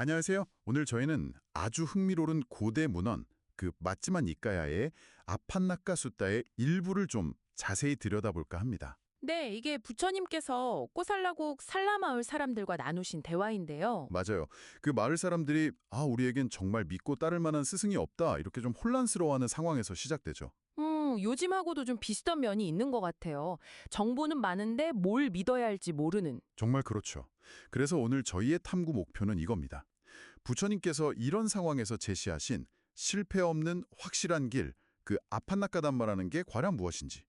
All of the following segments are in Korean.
안녕하세요. 오늘 저희는 아주 흥미로운 고대 문헌, 그 맞지만 이까야의 아판나카 숫다의 일부를 좀 자세히 들여다볼까 합니다. 네, 이게 부처님께서 꼬살라국 살라마을 사람들과 나누신 대화인데요. 맞아요. 그 마을 사람들이 우리에겐 정말 믿고 따를 만한 스승이 없다 이렇게 좀 혼란스러워하는 상황에서 시작되죠. 요즘하고도 좀 비슷한 면이 있는 것 같아요. 정보는 많은데 뭘 믿어야 할지 모르는. 정말 그렇죠. 그래서 오늘 저희의 탐구 목표는 이겁니다. 부처님께서 이런 상황에서 제시하신 실패 없는 확실한 길, 그 아판나카 담마라는 게 과연 무엇인지,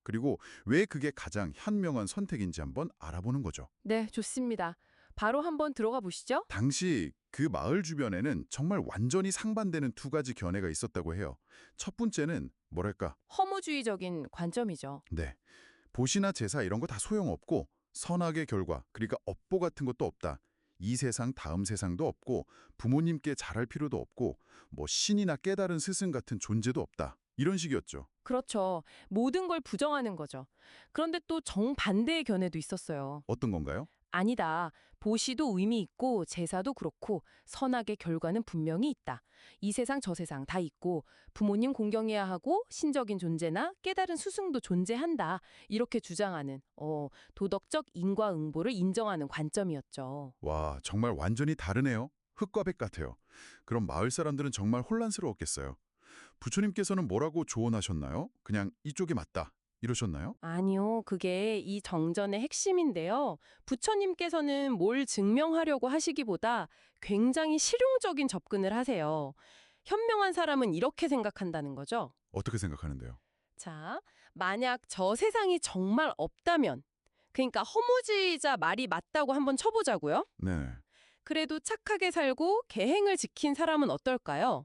그리고 왜 그게 가장 현명한 선택인지 한번 알아보는 거죠. 네, 좋습니다. 바로 한번 들어가 보시죠. 당시 그 마을 주변에는 정말 완전히 상반되는 두 가지 견해가 있었다고 해요. 첫 번째는 뭐랄까, 허무주의적인 관점이죠. 네, 보시나 제사 이런 거 다 소용없고 선악의 결과, 그러니까 업보 같은 것도 없다. 이 세상 다음 세상도 없고 부모님께 잘할 필요도 없고 뭐 신이나 깨달은 스승 같은 존재도 없다. 이런 식이었죠. 그렇죠. 모든 걸 부정하는 거죠. 그런데 또 정반대의 견해도 있었어요. 어떤 건가요? 아니다. 보시도 의미 있고 제사도 그렇고 선악의 결과는 분명히 있다. 이 세상 저 세상 다 있고 부모님 공경해야 하고 신적인 존재나 깨달은 스승도 존재한다. 이렇게 주장하는 도덕적 인과응보를 인정하는 관점이었죠. 와, 정말 완전히 다르네요. 흙과 백 같아요. 그럼 마을 사람들은 정말 혼란스러웠겠어요. 부처님께서는 뭐라고 조언하셨나요? 그냥 이쪽이 맞다. 이러셨나요? 아니요. 그게 이 정전의 핵심인데요. 부처님께서는 뭘 증명하려고 하시기보다 굉장히 실용적인 접근을 하세요. 현명한 사람은 이렇게 생각한다는 거죠. 어떻게 생각하는데요? 자, 만약 저 세상이 정말 없다면, 그러니까 허무주의자 말이 맞다고 한번 쳐보자고요. 네. 그래도 착하게 살고 계행을 지킨 사람은 어떨까요?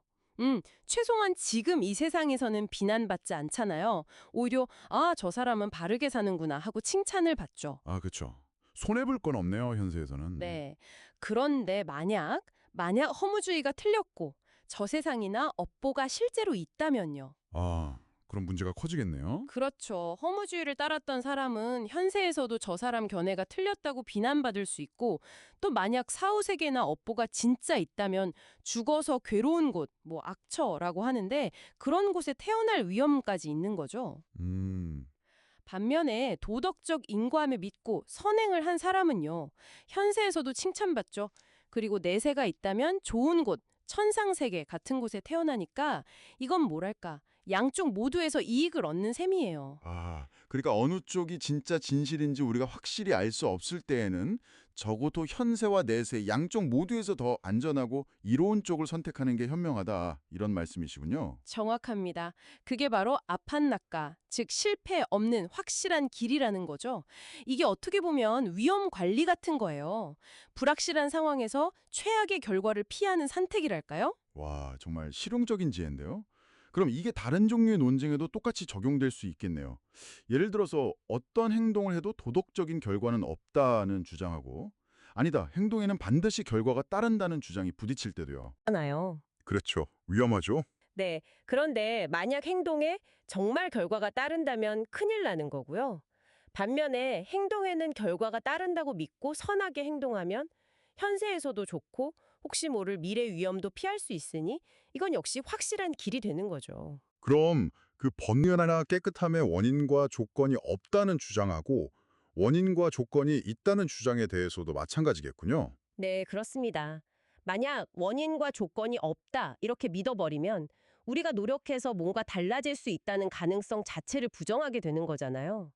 최소한 지금 이 세상에서는 비난받지 않잖아요. 오히려 저 사람은 바르게 사는구나 하고 칭찬을 받죠. 그렇죠. 손해볼 건 없네요, 현세에서는. 네. 그런데 만약 허무주의가 틀렸고 저 세상이나 업보가 실제로 있다면요. 그럼 문제가 커지겠네요. 그렇죠. 허무주의를 따랐던 사람은 현세에서도 저 사람 견해가 틀렸다고 비난받을 수 있고 또 만약 사후세계나 업보가 진짜 있다면 죽어서 괴로운 곳, 뭐 악처라고 하는데 그런 곳에 태어날 위험까지 있는 거죠. 반면에 도덕적 인과함을 믿고 선행을 한 사람은요. 현세에서도 칭찬받죠. 그리고 내세가 있다면 좋은 곳, 천상세계 같은 곳에 태어나니까 이건 뭐랄까 양쪽 모두에서 이익을 얻는 셈이에요. 그러니까 어느 쪽이 진짜 진실인지 우리가 확실히 알 수 없을 때에는 적어도 현세와 내세 양쪽 모두에서 더 안전하고 이로운 쪽을 선택하는 게 현명하다 이런 말씀이시군요. 정확합니다. 그게 바로 아판나카, 즉 실패 없는 확실한 길이라는 거죠. 이게 어떻게 보면 위험 관리 같은 거예요. 불확실한 상황에서 최악의 결과를 피하는 선택이랄까요? 와, 정말 실용적인 지혜인데요. 그럼 이게 다른 종류의 논쟁에도 똑같이 적용될 수 있겠네요. 예를 들어서 어떤 행동을 해도 도덕적인 결과는 없다는 주장하고 아니다, 행동에는 반드시 결과가 따른다는 주장이 부딪힐 때도요. 하나요. 그렇죠. 위험하죠. 네. 그런데 만약 행동에 정말 결과가 따른다면 큰일 나는 거고요. 반면에 행동에는 결과가 따른다고 믿고 선하게 행동하면 현세에서도 좋고 혹시 모를 미래 위험도 피할 수 있으니 이건 역시 확실한 길이 되는 거죠. 그럼 그 번뇌나 깨끗함의 원인과 조건이 없다는 주장하고 원인과 조건이 있다는 주장에 대해서도 마찬가지겠군요. 네, 그렇습니다. 만약 원인과 조건이 없다 이렇게 믿어버리면 우리가 노력해서 뭔가 달라질 수 있다는 가능성 자체를 부정하게 되는 거잖아요.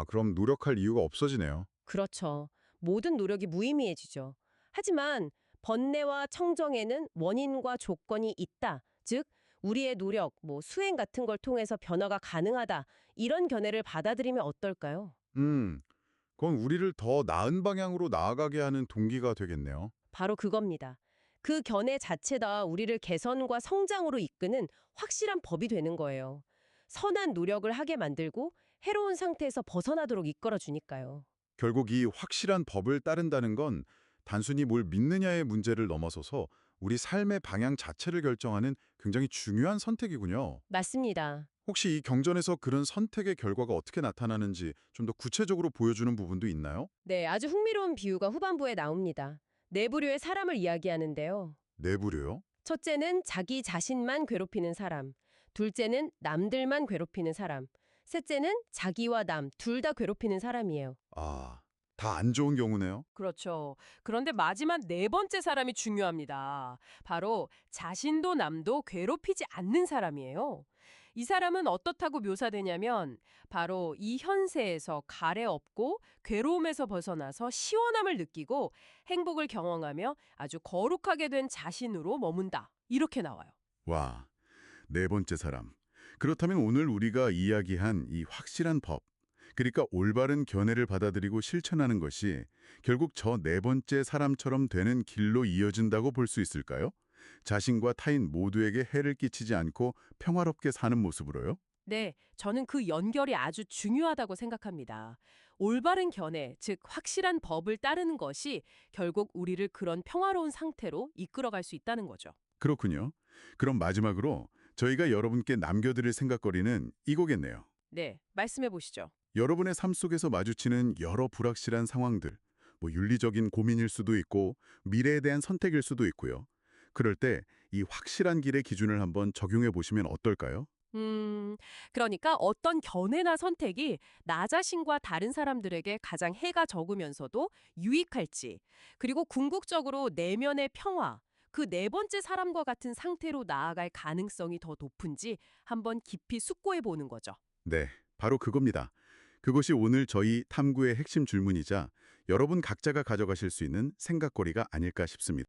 그럼 노력할 이유가 없어지네요. 그렇죠. 모든 노력이 무의미해지죠. 하지만 번뇌와 청정에는 원인과 조건이 있다. 즉, 우리의 노력, 수행 같은 걸 통해서 변화가 가능하다. 이런 견해를 받아들이면 어떨까요? 그건 우리를 더 나은 방향으로 나아가게 하는 동기가 되겠네요. 바로 그겁니다. 그 견해 자체가 우리를 개선과 성장으로 이끄는 확실한 법이 되는 거예요. 선한 노력을 하게 만들고 해로운 상태에서 벗어나도록 이끌어주니까요. 결국 이 확실한 법을 따른다는 건 단순히 뭘 믿느냐의 문제를 넘어서서 우리 삶의 방향 자체를 결정하는 굉장히 중요한 선택이군요. 맞습니다. 혹시 이 경전에서 그런 선택의 결과가 어떻게 나타나는지 좀 더 구체적으로 보여주는 부분도 있나요? 네, 아주 흥미로운 비유가 후반부에 나옵니다. 내부류의 사람을 이야기하는데요. 내부료요? 첫째는 자기 자신만 괴롭히는 사람, 둘째는 남들만 괴롭히는 사람, 셋째는 자기와 남 둘 다 괴롭히는 사람이에요. 아, 다 안 좋은 경우네요. 그렇죠. 그런데 마지막 네 번째 사람이 중요합니다. 바로 자신도 남도 괴롭히지 않는 사람이에요. 이 사람은 어떻다고 묘사되냐면 바로 이 현세에서 가래 없고 괴로움에서 벗어나서 시원함을 느끼고 행복을 경험하며 아주 거룩하게 된 자신으로 머문다. 이렇게 나와요. 와, 네 번째 사람. 그렇다면 오늘 우리가 이야기한 이 확실한 법, 그러니까 올바른 견해를 받아들이고 실천하는 것이 결국 저 네 번째 사람처럼 되는 길로 이어진다고 볼 수 있을까요? 자신과 타인 모두에게 해를 끼치지 않고 평화롭게 사는 모습으로요? 네, 저는 그 연결이 아주 중요하다고 생각합니다. 올바른 견해, 즉 확실한 법을 따르는 것이 결국 우리를 그런 평화로운 상태로 이끌어갈 수 있다는 거죠. 그렇군요. 그럼 마지막으로 저희가 여러분께 남겨드릴 생각거리는 이거겠네요. 네, 말씀해 보시죠. 여러분의 삶 속에서 마주치는 여러 불확실한 상황들, 윤리적인 고민일 수도 있고 미래에 대한 선택일 수도 있고요. 그럴 때 이 확실한 길의 기준을 한번 적용해 보시면 어떨까요? 그러니까 어떤 견해나 선택이 나 자신과 다른 사람들에게 가장 해가 적으면서도 유익할지, 그리고 궁극적으로 내면의 평화, 그 네 번째 사람과 같은 상태로 나아갈 가능성이 더 높은지 한번 깊이 숙고해 보는 거죠. 네, 바로 그겁니다. 그것이 오늘 저희 탐구의 핵심 질문이자 여러분 각자가 가져가실 수 있는 생각거리가 아닐까 싶습니다.